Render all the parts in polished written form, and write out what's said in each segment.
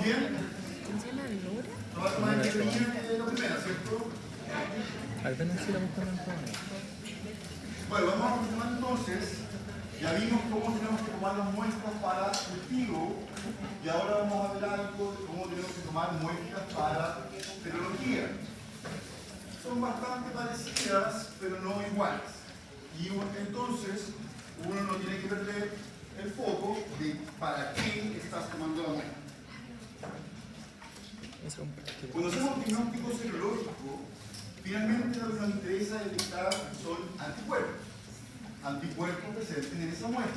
bien? ¿Funciona en Nura? Todas las que venían de la primera, ¿cierto? Al menos sí la buscan en todo. Bueno, vamos a continuar entonces. Ya vimos cómo tenemos que tomar las muestras para cultivo y ahora vamos a ver algo de cómo tenemos que tomar muestras para serología. Son bastante parecidas, pero no iguales. Y entonces uno no tiene que perder el foco de para qué estás tomando la muestra. Cuando hacemos un diagnóstico serológico, finalmente lo que nos interesa detectar son anticuerpos presentes en esa muestra.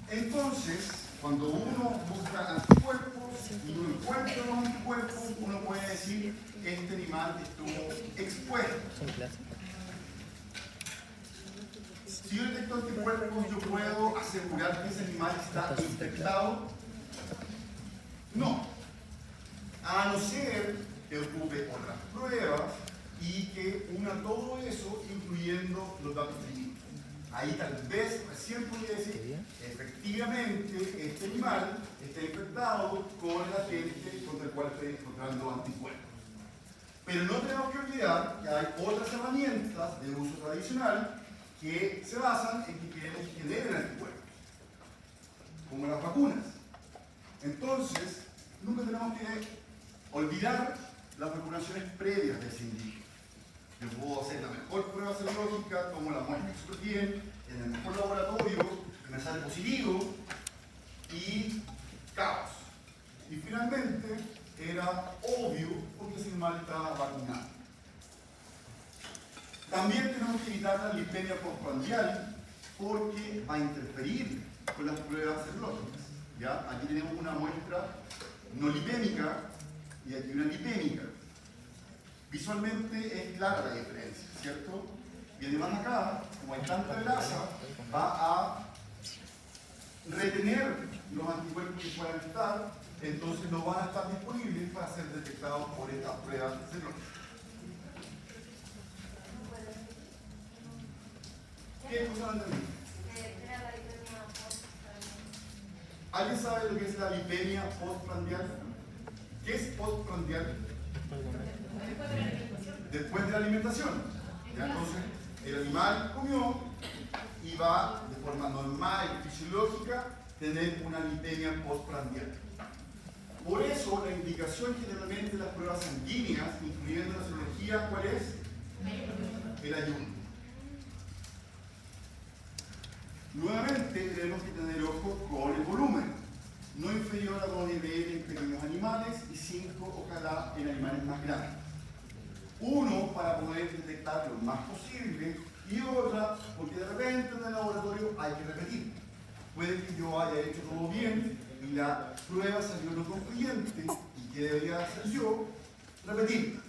Entonces, cuando uno busca anticuerpos y uno encuentra los anticuerpos, uno puede decir este animal estuvo expuesto. Si yo detecto anticuerpos, ¿yo puedo asegurar que ese animal está infectado? No. A no ser que ocupe otras pruebas y que una todo eso incluyendo los datos clínicos. Ahí tal vez recién podría decir, efectivamente, este animal está infectado con el agente contra el cual estoy encontrando anticuerpos. Pero no tenemos que olvidar que hay otras herramientas de uso tradicional que se basan en que queremos que generen anticuerpos, como las vacunas. Entonces, nunca tenemos que olvidar las vacunaciones previas de ese individuo. Yo puedo hacer la mejor prueba serológica, tomo la muestra súper bien, en el mejor laboratorio, me sale positivo y caos. Y finalmente era obvio porque ese animal estaba vacunado. También tenemos que evitar la lipemia postprandial porque va a interferir con las pruebas serológicas. ¿Ya? Aquí tenemos una muestra no lipémica y aquí una lipémica. Visualmente es clara la diferencia, ¿cierto? Y además acá, como hay tanta grasa, va a retener los anticuerpos que puedan estar, entonces no van a estar disponibles para ser detectados por estas pruebas serológicas. ¿Qué cosa no entendí? ¿Alguien sabe lo que es la lipemia postprandial? ¿Qué es postprandial? Después de la alimentación. ¿Ya? Entonces, el animal comió y va de forma normal y fisiológica tener una lipemia postprandial. Por eso, la indicación generalmente de las pruebas sanguíneas, incluyendo la serología, ¿cuál es? El ayuno. Nuevamente, tenemos que tener ojo con el volumen. No inferior a 2 ml en pequeños animales y 5, ojalá, en animales más grandes. Uno, para poder detectar lo más posible, y otra, porque de repente en el laboratorio hay que repetir. Puede que yo haya hecho todo bien y la prueba salió no concluyente y que debería hacer yo, repetir,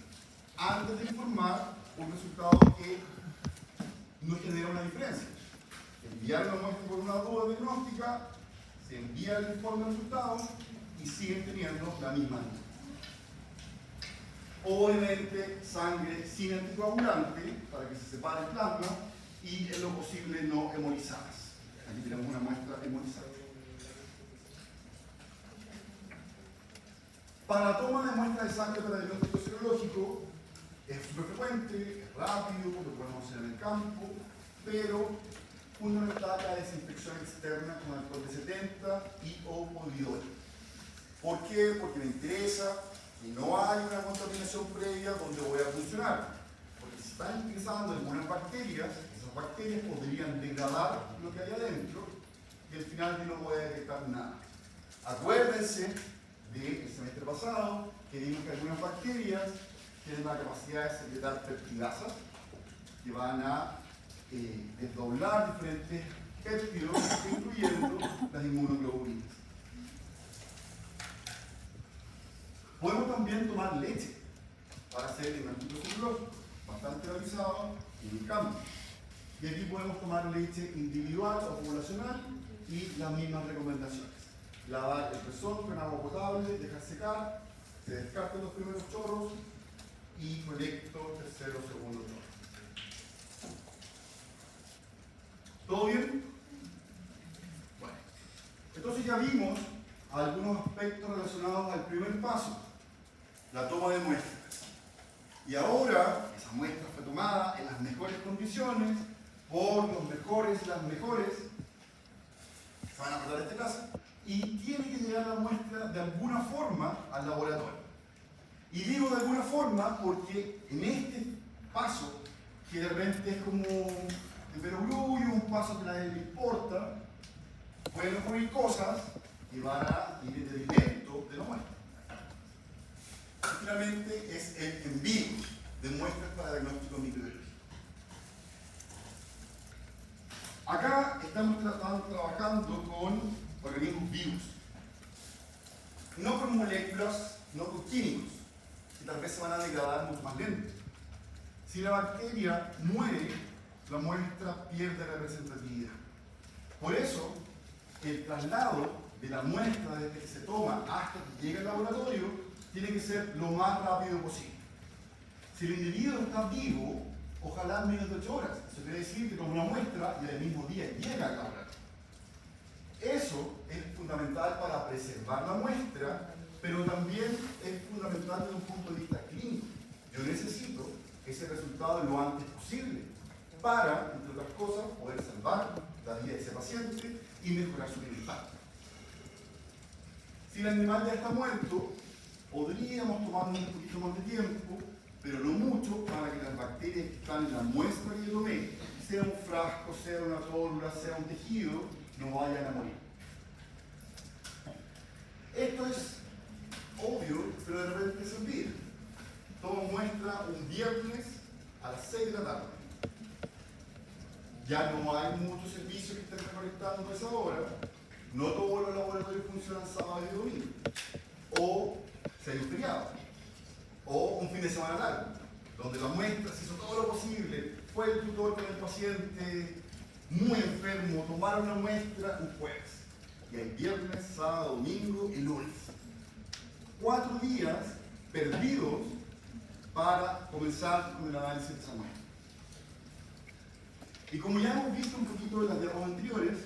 antes de informar un resultado que no genera una diferencia. Enviar una muestra por una duda diagnóstica, se envía el informe de resultados y siguen teniendo la misma duda. Obviamente, sangre sin anticoagulante para que se separe el plasma y en lo posible no hemolizadas. Aquí tenemos una muestra hemolizada. Para la toma de muestras de sangre para diagnóstico serológico es súper frecuente, es rápido, lo podemos hacer en el campo, pero fundamental la desinfección externa con alcohol de 70 y o polvidol. ¿Por qué? Porque me interesa que no haya una contaminación previa donde voy a funcionar. Porque si están ingresando algunas bacterias, esas bacterias podrían degradar lo que hay adentro y al final yo no voy a detectar nada. Acuérdense del semestre pasado que vimos que algunas bacterias tienen la capacidad de secretar peptidasas que van a desdoblar diferentes péptidos, incluyendo las inmunoglobulinas. Podemos también tomar leche para hacer el diagnóstico serológico, bastante realizado en el campo. Y aquí podemos tomar leche individual o poblacional y las mismas recomendaciones. Lavar el pezón con agua potable, dejar secar, se descartan los primeros chorros y colecto tercero o segundo chorro. ¿Todo bien? Bueno, entonces ya vimos algunos aspectos relacionados al primer paso, la toma de muestras. Y ahora, esa muestra fue tomada en las mejores condiciones, por los mejores y las mejores, se van a acordar de este caso, y tiene que llegar la muestra de alguna forma al laboratorio. Y digo de alguna forma porque en este paso, que de repente es como el perogrullo, un paso que a nadie le importa, pueden ocurrir cosas que van a ir en detrimento de la muestra. Finalmente es el envío de muestras para diagnóstico microbiológico. Acá estamos trabajando con organismos vivos, no con moléculas, no con químicos, que tal vez se van a degradar mucho más lento. Si la bacteria muere, la muestra pierde representatividad. Por eso, el traslado de la muestra desde que se toma hasta que llega al laboratorio tiene que ser lo más rápido posible. Si el individuo está vivo, ojalá en menos de 8 horas. Eso quiere decir que toma una muestra y al mismo día llega al laboratorio. Eso es fundamental para preservar la muestra, pero también es fundamental desde un punto de vista clínico. Yo necesito ese resultado lo antes posible para, entre otras cosas, poder salvar la vida de ese paciente y mejorar su bienestar. Si el animal ya está muerto, podríamos tomarnos un poquito más de tiempo, pero no mucho, para que las bacterias que están en la muestra que yo tomé, sea un frasco, sea una tórula, sea un tejido, no vayan a morir. Esto es obvio, pero de repente se olvida. Tomo muestra un viernes a las 6 de la tarde. Ya no hay muchos servicios que estén recolectando a esa hora. No todos los laboratorios funcionan sábado y domingo. O se hay un feriado. O un fin de semana largo, donde la muestra se hizo todo lo posible. Fue el tutor con el paciente muy enfermo, tomaron la muestra un jueves. Y hay viernes, sábado, domingo y lunes. 4 días perdidos para comenzar con el análisis de esa muestra. Y como ya hemos visto un poquito en las diapositivas anteriores,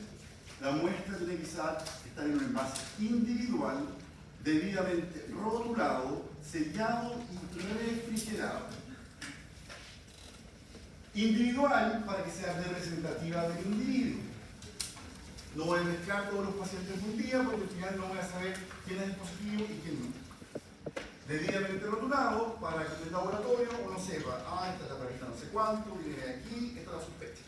la muestra tiene que estar en un envase individual, debidamente rotulado, sellado y refrigerado. Individual para que sea representativa del individuo. No voy a mezclar todos los pacientes en un día porque al final no voy a saber quién es el positivo y quién no. Debidamente rotulado para que en el laboratorio uno sepa, esta es la planita no sé cuánto, viene de aquí, esta es la sospecha.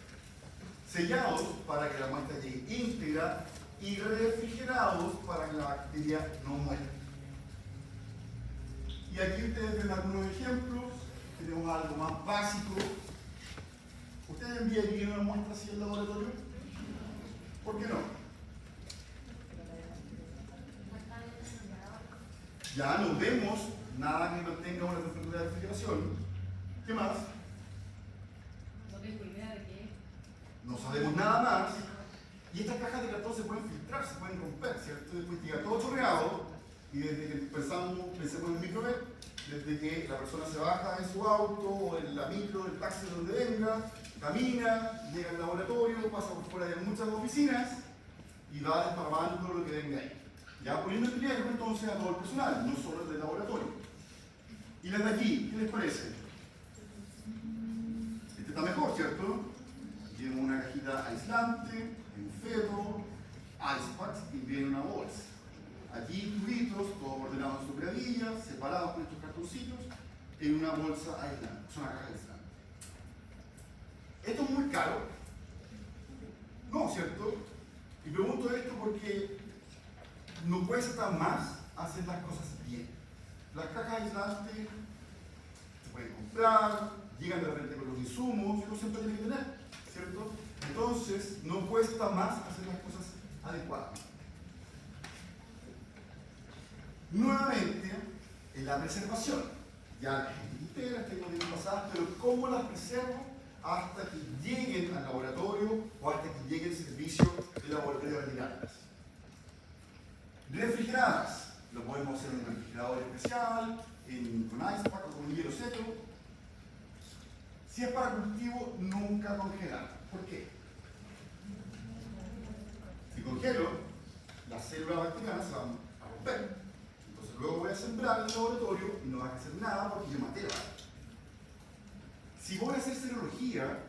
Sellados para que la muestra llegue íntegra y refrigerados para que la bacteria no muera. Y aquí ustedes ven algunos ejemplos, tenemos algo más básico. ¿Ustedes enviarían una muestra así al laboratorio? ¿Por qué no? Ya no vemos nada que mantenga una temperatura de refrigeración. ¿Qué más? No tengo idea de qué. No sabemos nada más. Y estas cajas de cartón se pueden filtrar, se pueden romper, ¿cierto? Después llega todo chorreado y desde que pensemos en el microver, desde que la persona se baja en su auto o en la micro, el taxi de donde venga, camina, llega al laboratorio, pasa por fuera de muchas oficinas y va desparramando lo que venga ahí. Ya poniendo en riesgo entonces a todo el personal, no solo el del laboratorio. Y las de aquí, ¿qué les parece? Este está mejor, ¿cierto? Tiene una cajita aislante, un ferro, ice packs y viene una bolsa. Aquí tubitos, todos ordenados en su gradilla, separados con estos cartoncitos, en una bolsa aislante, es una caja aislante. ¿Esto es muy caro? No, ¿cierto? Y pregunto esto porque no cuesta más hacer las cosas bien. Las cajas aislantes se pueden comprar, llegan de repente con los insumos, uno siempre tiene que tener, ¿cierto? Entonces, no cuesta más hacer las cosas adecuadamente. Nuevamente, en la preservación. Ya las ustedes las tengo bien pasadas, pero ¿cómo las preservo hasta que lleguen al laboratorio o hasta que llegue el servicio de laboratorio de retirarlas? Refrigeradas. Lo podemos hacer en un refrigerador especial, con ice pack o con hielo seco. Si es para cultivo, nunca congelar. ¿Por qué? Si congelo, las células bacterianas se van sembrar en el laboratorio y no va a hacer nada porque yo maté la vaca. Si voy a hacer serología,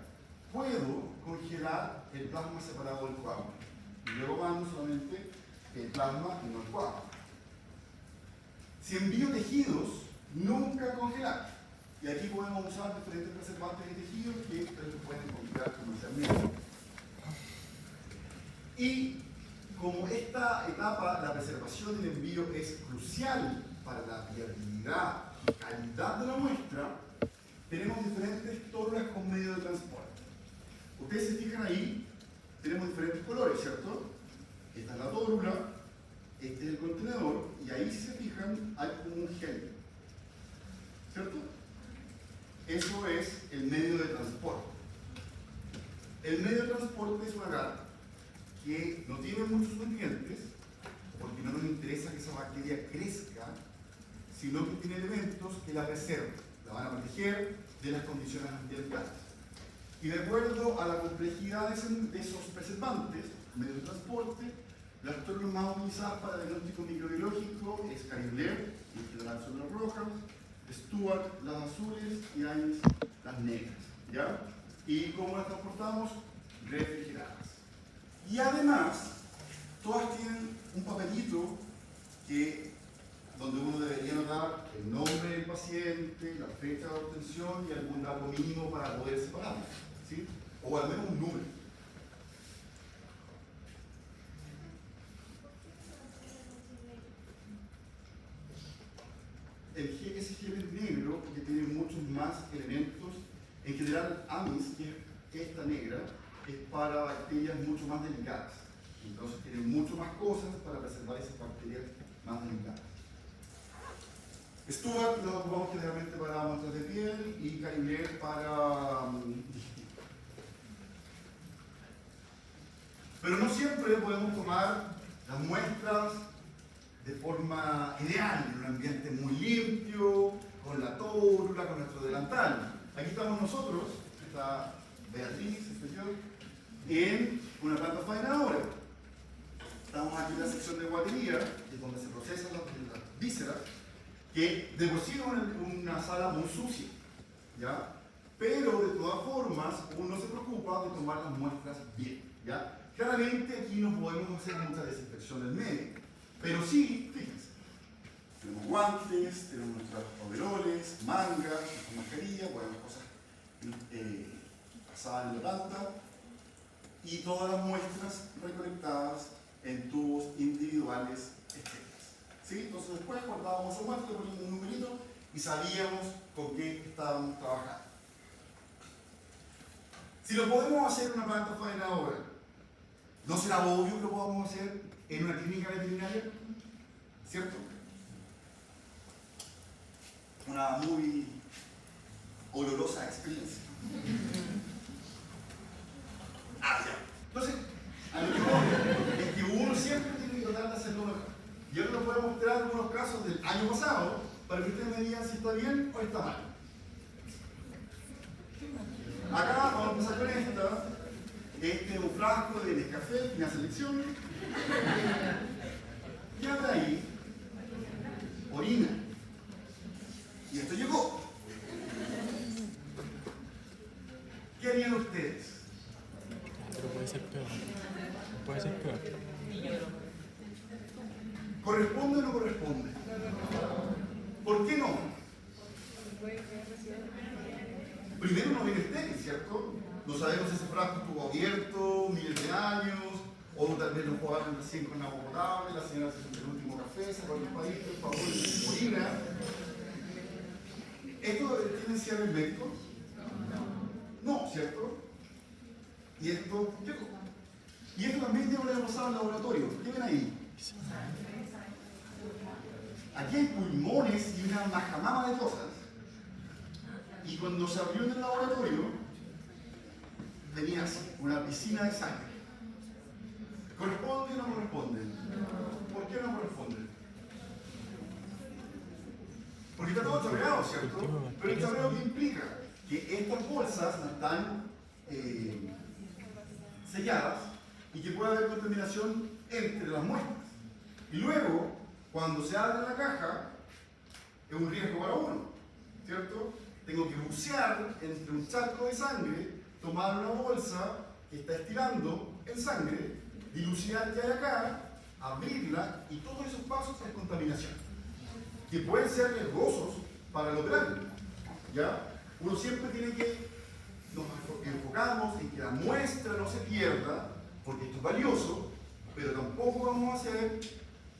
puedo congelar el plasma separado del coágulo. Y luego mando solamente el plasma y no el coágulo. Si envío tejidos, nunca congelar. Y aquí podemos usar diferentes preservantes de tejidos que ustedes pueden comprar comercialmente. Y como esta etapa, la preservación del envío, es crucial para la viabilidad y calidad de la muestra, tenemos diferentes tórulas con medio de transporte. Ustedes se fijan ahí, tenemos diferentes colores, ¿cierto? Esta es la tórula, este es el contenedor, y ahí si se fijan hay como un gel, ¿cierto? Eso es el medio de transporte. El medio de transporte es una gata que no tiene muchos nutrientes, porque no nos interesa que esa bacteria crezca, sino que tiene elementos que la preservan, la van a proteger de las condiciones ambientales. Y de acuerdo a la complejidad de esos preservantes, medios de transporte, las tórulas más utilizadas para el diagnóstico microbiológico es Caribler, y en general son las rojas, Stuart, las azules, y Anis, las negras. ¿Ya? ¿Y cómo las transportamos? Refrigeradas. Y además, todas tienen un papelito donde uno debería anotar el nombre del paciente, la fecha de obtención y algún dato mínimo para poder separarlas, ¿sí? O al menos un número. Ese gel es negro porque tiene muchos más elementos. En general, Amis, que es esta negra, es para bacterias mucho más delicadas. Entonces tiene mucho más cosas para preservar esas bacterias más delicadas. Stuart lo ocupamos generalmente para muestras de piel y Caribler para... Pero no siempre podemos tomar las muestras de forma ideal, en un ambiente muy limpio, con la tórula, con nuestro delantal. Aquí estamos nosotros, está Beatriz, estoy yo, en una planta faenadora. Estamos aquí en la sección de guatería, que es donde se procesan las vísceras, que de por sí es una sala muy sucia, ¿ya? Pero de todas formas, uno se preocupa de tomar las muestras bien, ¿ya? Claramente aquí no podemos hacer mucha desinfección del medio, pero sí, fíjense, tenemos guantes, tenemos nuestros overoles, mangas, nuestra mascarilla, bueno, cosas pasadas en la planta, y todas las muestras recolectadas en tubos individuales estériles. ¿Sí? Entonces después guardábamos esa muestra, poníamos un numerito y sabíamos con qué estábamos trabajando. Si lo podemos hacer en una planta faenadora, ¿no será obvio que lo podamos hacer en una clínica veterinaria? ¿Cierto? Una muy olorosa experiencia. Ya. Entonces, a lo que voy es que uno siempre tiene que tratar de hacerlo mejor. Yo les voy a mostrar algunos casos del año pasado para que ustedes me digan si está bien o está mal. Acá vamos a empezar con esta. Este es un frasco de Nescafé, una selección. Y ahora ahí, orina. Y esto llegó. ¿Qué harían ustedes? Pero puede ser peor. Puede ser peor. ¿Corresponde o no corresponde? ¿Por qué no? Primero no viene estéril, ¿cierto? No sabemos si ese frasco estuvo abierto miles de años, o tal vez lo jugaron recién con agua potable, la señora se hizo el último café, sacó el país, el favor de orina. ¿Esto tiene cierre médico? No, ¿cierto? Y esto llegó. Y esto también ya lo había pasado en el laboratorio. ¿Qué ven ahí? Aquí hay pulmones y una majamama de cosas. Y cuando se abrió en el laboratorio, venía así, una piscina de sangre. ¿Corresponde o no corresponde? ¿Por qué no corresponde? Porque está todo chorreado, ¿cierto? Pero el chorreo ¿qué implica? Que estas bolsas no están selladas y que puede haber contaminación entre las muestras. Y luego, cuando se abre la caja, es un riesgo para uno, ¿cierto? Tengo que bucear entre un charco de sangre, tomar una bolsa que está estirando en sangre, dilucidar que hay acá, abrirla, y todos esos pasos es contaminación, que pueden ser riesgosos para el operante, ¿ya? Uno siempre tiene que, nos enfocamos en que la muestra no se pierda, porque esto es valioso, pero tampoco vamos a hacer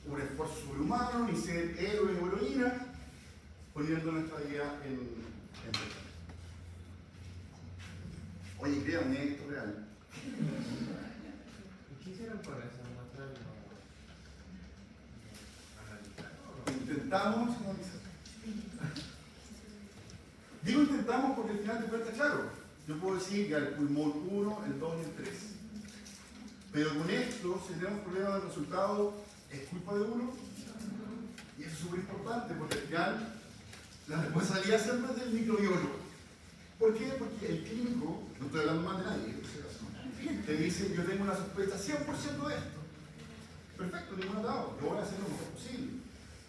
un esfuerzo sobrehumano, ni ser héroes o heroínas, poniendo nuestra vida en peligro. Oye, créanme, esto es real. ¿Qué hicieron con esa muestra? Intentamos analizar. Digo intentamos porque al final te cuesta claro. Yo puedo decir que el pulmón 1, el 2 y el 3. Pero con esto, si tenemos problemas de resultado, ¿es culpa de uno? Y eso es súper importante porque al final la responsabilidad siempre es del microbiólogo. ¿Por qué? Porque el clínico, no estoy hablando más de nadie, por si acaso, te dice, yo tengo una sospecha 100% de esto. Perfecto, ningún atado, yo voy a hacer lo mejor posible.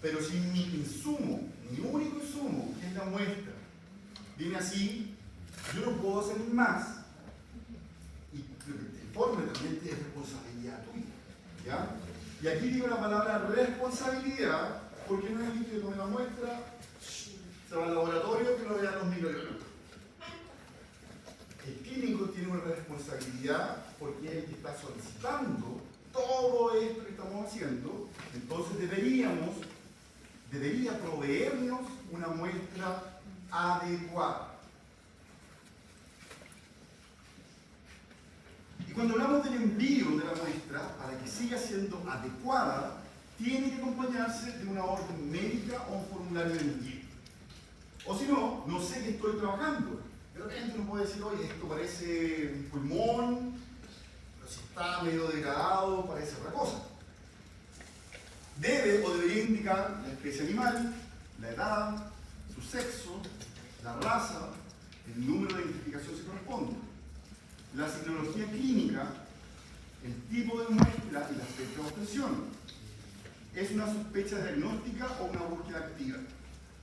Pero si mi insumo, mi único insumo, que es la muestra, viene así, yo no puedo hacer más. Y lo que te informe también es responsabilidad tuya. ¿Ya? Y aquí digo la palabra responsabilidad, porque no es que tome la muestra, se va al laboratorio que lo vean los microbiólogos. El clínico tiene una responsabilidad porque es el que está solicitando todo esto que estamos haciendo, entonces debería proveernos una muestra adecuada. Y cuando hablamos del envío de la muestra, para que siga siendo adecuada, tiene que acompañarse de una orden médica o un formulario de envío. O si no, no sé qué estoy trabajando. De repente uno puede decir, oye, esto parece un pulmón, pero si está medio degradado, parece otra cosa. Debe o debería indicar la especie animal, la edad, su sexo, la raza, el número de identificación si corresponde, la signología clínica, el tipo de muestra y la fecha de obtención. ¿Es una sospecha diagnóstica o una búsqueda activa?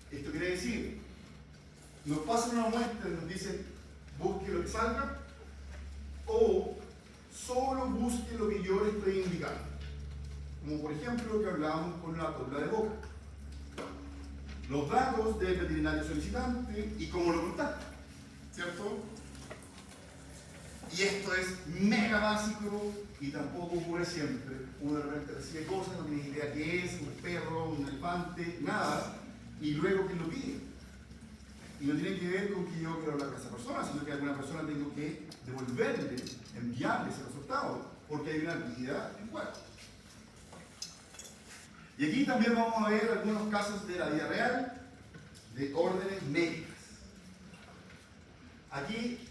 Esto quiere decir, nos pasan una muestra y nos dicen, busque lo que salga, o solo busque lo que yo le estoy indicando. Como por ejemplo lo que hablábamos con la tabla de boca. Los datos del veterinario solicitante y cómo lo contacta, ¿cierto? Y esto es mega básico y tampoco ocurre siempre. Uno de repente recibe cosas, no tiene idea qué es, un perro, un elefante, nada, y luego que lo pide. Y no tiene que ver con que yo quiero hablar con esa persona, sino que a alguna persona tengo que devolverle, enviarle ese resultado, porque hay una vida en juego. Y aquí también vamos a ver algunos casos de la vida real, de órdenes médicas. Aquí,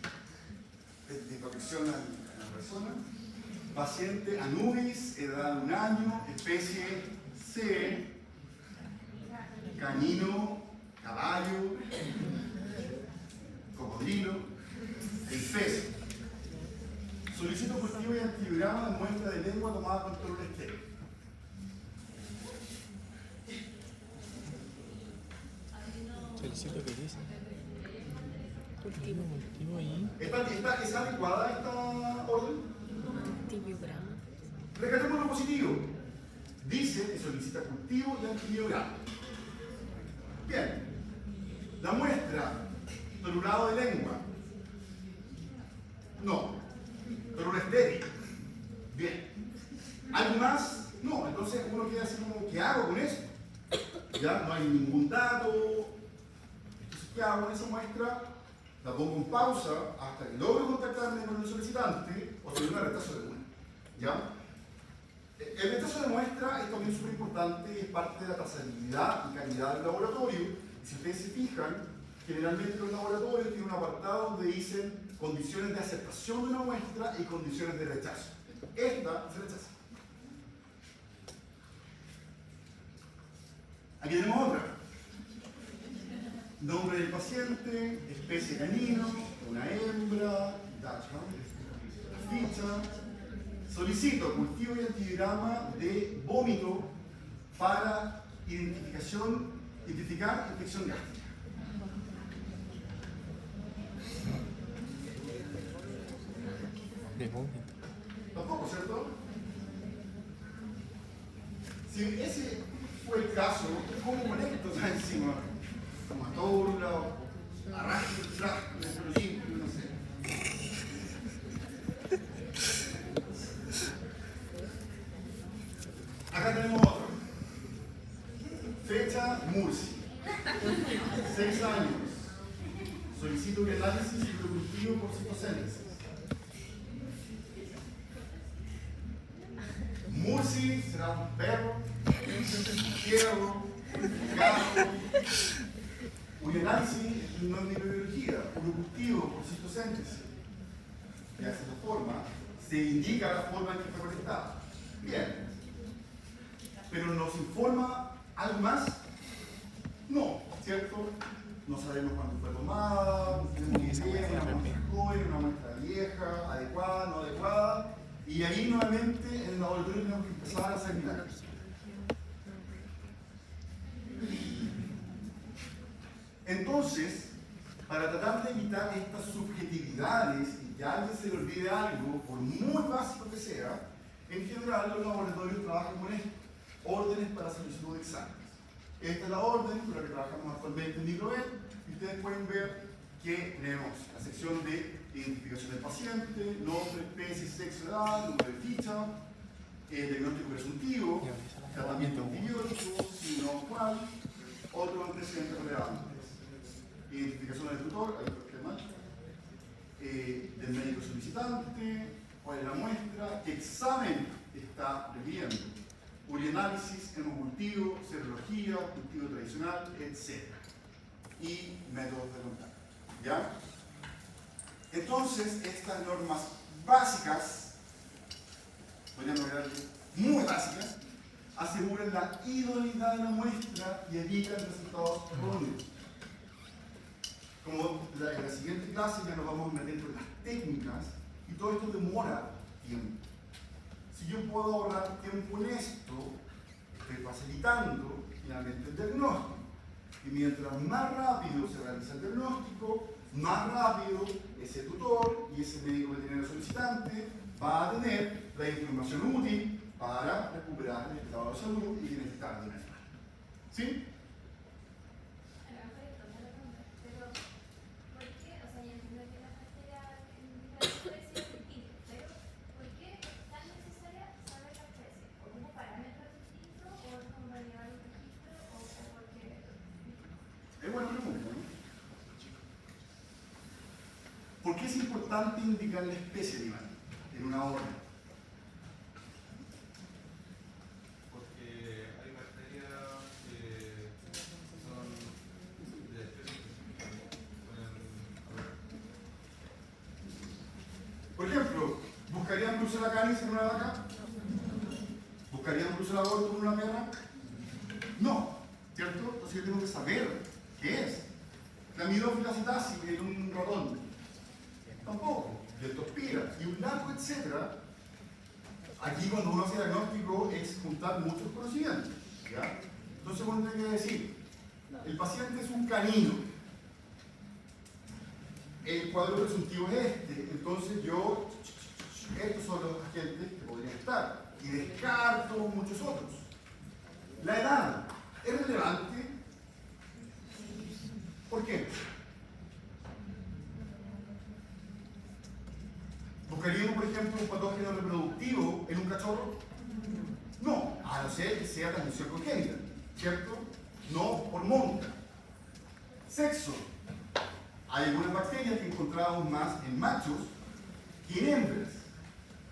de protección a la persona, paciente Anubis, edad de 1 año, especie C, canino, caballo, cocodrilo, el peso. Solicito cultivo y antibiograma de muestra de lengua tomada con control estéril. Solicito que dice. Cultivo ahí. ¿Es adecuada esta orden? Antibiograma. Rescatemos lo positivo. Dice que solicita cultivo y antibiograma. Bien. La muestra, tolurado de lengua. No. Tolur estéril. Bien. ¿Algo más? No. Entonces uno queda así como, ¿qué hago con eso? Ya no hay ningún dato. Entonces, ¿qué hago con esa muestra? La pongo en pausa hasta que logre contactarme con el solicitante o se dé un retraso de una. ¿Ya? El retraso de muestra es también súper importante y es parte de la trazabilidad y calidad del laboratorio. Y si ustedes se fijan, generalmente los laboratorios tienen un apartado donde dicen condiciones de aceptación de una muestra y condiciones de rechazo. Esta se rechaza. Aquí tenemos otra. Nombre del paciente, especie canino, una hembra, ficha. Solicito cultivo y antibiograma de vómito para identificación Identificar infección gástrica. De vómito. Tampoco, ¿cierto? Si ese fue el caso, ¿cómo conecto esa enzima? Como a todos lados, arrastre el frasco, lo limpio, no sé. Acá tenemos otro. Fecha Murci. 6 años. Solicito un análisis reproductivo por citocénesis. Murci será un perro, fierro, gato. Un análisis no es microbiología, un cultivo por citocénesis. De esa forma, se indica la forma en que fue colectada. Bien. Pero nos informa algo más. No, ¿cierto? No sabemos cuándo fue tomada, no tenemos idea, una muestra joven, una muestra vieja, adecuada, no adecuada. Y ahí nuevamente en el laboratorio tenemos que empezar a hacer milagros. Entonces, para tratar de evitar estas subjetividades y que a alguien se le olvide algo, por muy básico que sea, en general los laboratorios trabajan con esto: órdenes para solicitud de exámenes. Esta es la orden con la que trabajamos actualmente en Microben, y ustedes pueden ver que tenemos la sección de identificación del paciente, nombre, especie, sexo, edad, número de ficha, diagnóstico presuntivo, tratamiento antibiótico, si no cuál, otros antecedentes relevantes, identificación del tutor, ahí lo que más, del médico solicitante, cuál es la muestra, qué examen está requiriendo, urinálisis, hemocultivo, serología, cultivo tradicional, etc. Y métodos de contacto. ¿Ya? Entonces, estas normas básicas, podríamos hablar muy básicas, aseguran la idoneidad de la muestra y evitan resultados erróneos. Como en la siguiente clase ya nos vamos a meter con las técnicas, y todo esto demora tiempo. Si yo puedo ahorrar tiempo en esto, estoy facilitando finalmente el diagnóstico. Y mientras más rápido se realiza el diagnóstico, más rápido ese tutor y ese médico veterinario solicitante va a tener la información útil para recuperar el estado de salud y bienestar de un animal. ¿Sí? Es buena pregunta, ¿no? ¿Por qué es importante indicar la especie animal en una orden? Porque hay bacterias que son de especies que Por ejemplo, ¿buscarían Brucella canis en una vaca? ¿Buscarían Brucella aborto en una perra? No, ¿cierto? Entonces yo tengo que saber qué es. Clamidófila cetaceae en un ratón. Tampoco. Leptospira y un largo etcétera. Aquí cuando uno hace diagnóstico es juntar muchos conocimientos. ¿Ya? Entonces uno tiene que decir, el paciente es un canino. El cuadro presuntivo es este. Entonces yo, estos son los agentes que podrían estar. Y descarto muchos otros. La edad es relevante. ¿Por qué? ¿Buscaríamos, por ejemplo, un patógeno reproductivo en un cachorro? No, a no ser que sea transmisión congénita, ¿cierto? No por monta. Sexo. Hay algunas bacterias que encontramos más en machos que en hembras.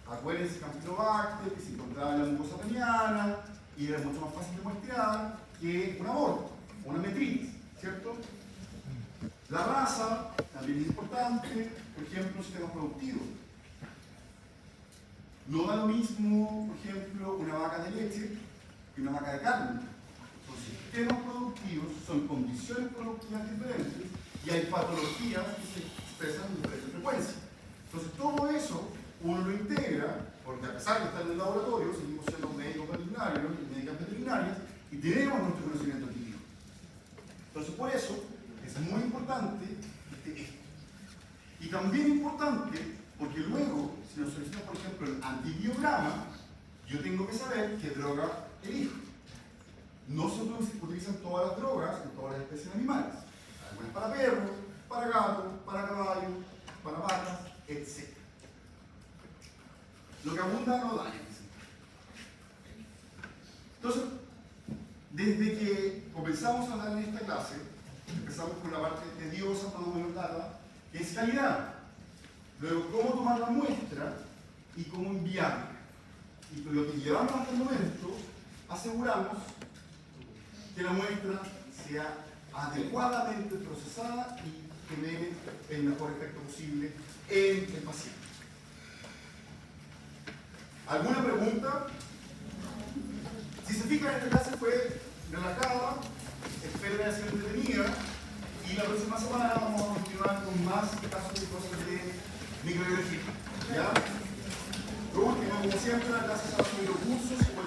Acuérdense Campylobacter, que se encontraba en la mucosa peniana y era mucho más fácil de muestrear que un aborto, una metritis, ¿cierto? La raza también es importante, por ejemplo, sistemas productivos. No da lo mismo, por ejemplo, una vaca de leche que una vaca de carne. Los sistemas productivos son condiciones productivas diferentes y hay patologías que se expresan en diferentes frecuencias. Entonces, todo eso uno lo integra, porque a pesar de estar en el laboratorio, seguimos siendo médicos veterinarios y médicas veterinarias y tenemos nuestro conocimiento clínico. también importante, porque luego, si nos solicitan, por ejemplo, el antibiograma, yo tengo que saber qué droga elijo. No se utilizan todas las drogas en todas las especies animales. Algunas para perros, para gatos, para caballos, para vacas, etc. Lo que abunda no daña. Entonces, desde que comenzamos a hablar en esta clase, empezamos con la parte tediosa, más o menos larga, que es calidad. Luego, cómo tomar la muestra y cómo enviarla. Y con lo que llevamos hasta el momento, aseguramos que la muestra sea adecuadamente procesada y genere el mejor efecto posible en el paciente. ¿Alguna pregunta? Si se fijan, esta clase fue relajada, espero que haya sido entretenida, y la próxima semana vamos a continuar con más casos y cosas de microbiología. ¿Ya? Lo último, como siempre, la clase se va a subir los cursos.